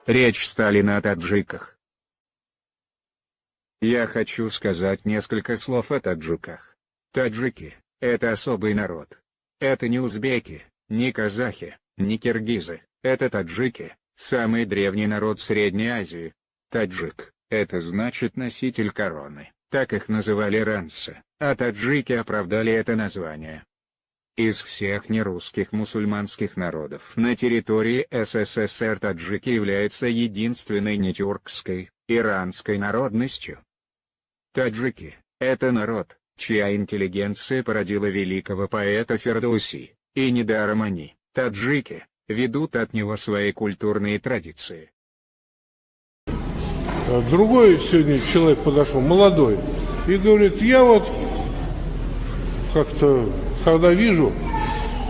Речь Сталина о таджиках. Я хочу сказать несколько слов о таджиках. Таджики – это особый народ. Это не узбеки, не казахи, не киргизы, это таджики, самый древний народ Средней Азии. Таджик – это значит носитель короны, так их называли раньше, а таджики оправдали это название. Из всех нерусских мусульманских народов на территории СССР таджики являются единственной нетюркской, иранской народностью. Таджики – это народ, чья интеллигенция породила великого поэта Фердоуси, и недаром они, таджики, ведут от него свои культурные традиции. Другой сегодня человек подошел, молодой, и говорит, я вот как-то, когда вижу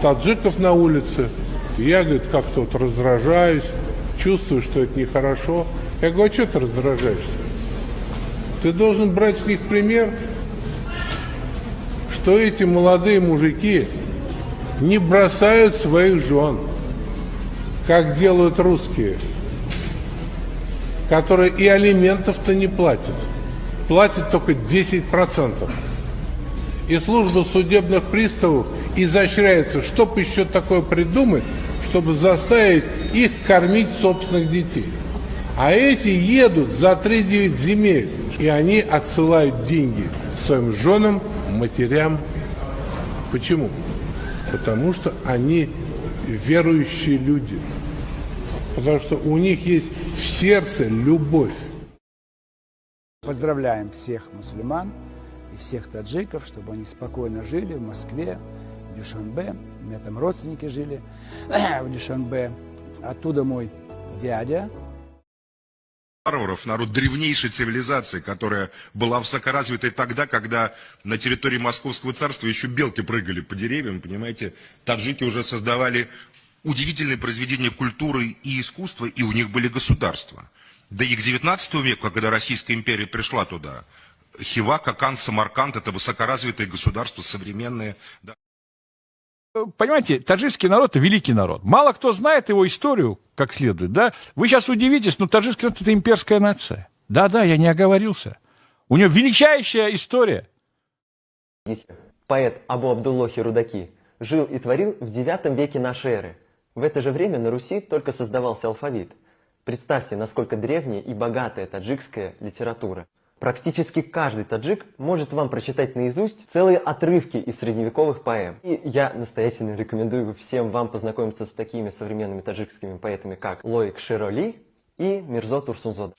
таджиков на улице, я, говорит, как-то вот раздражаюсь, чувствую, что это нехорошо. Я говорю, а что ты раздражаешься? Ты должен брать с них пример, что эти молодые мужики не бросают своих жен, как делают русские, которые и алиментов-то не платят. Платят только 10%. И служба судебных приставов изощряется, чтоб еще такое придумать, чтобы заставить их кормить собственных детей. А эти едут за 3-9 земель, и они отсылают деньги своим женам, матерям. Почему? Потому что они верующие люди. Потому что у них есть в сердце любовь. Поздравляем всех мусульман и всех таджиков, чтобы они спокойно жили в Москве, в Дюшанбе. У меня там родственники жили в Дюшанбе. Оттуда мой дядя. Варваров, народ древнейшей цивилизации, которая была высокоразвитой тогда, когда на территории Московского царства еще белки прыгали по деревьям, понимаете, таджики уже создавали удивительные произведения культуры и искусства, и у них были государства. Да и к 19 веку, когда Российская империя пришла туда, Хива, Какан, Самарканд – это высокоразвитые государства, современные. Да. Понимаете, таджикский народ – это великий народ. Мало кто знает его историю как следует, да? Вы сейчас удивитесь, но таджикский народ – это имперская нация. Да-да, я не оговорился. У него величайшая история. Поэт Абу Абдуллохи Рудаки жил и творил в IX веке нашей эры. В это же время на Руси только создавался алфавит. Представьте, насколько древняя и богатая таджикская литература. Практически каждый таджик может вам прочитать наизусть целые отрывки из средневековых поэм. И я настоятельно рекомендую всем вам познакомиться с такими современными таджикскими поэтами, как Лоик Широли и Мирзо Турсунзода.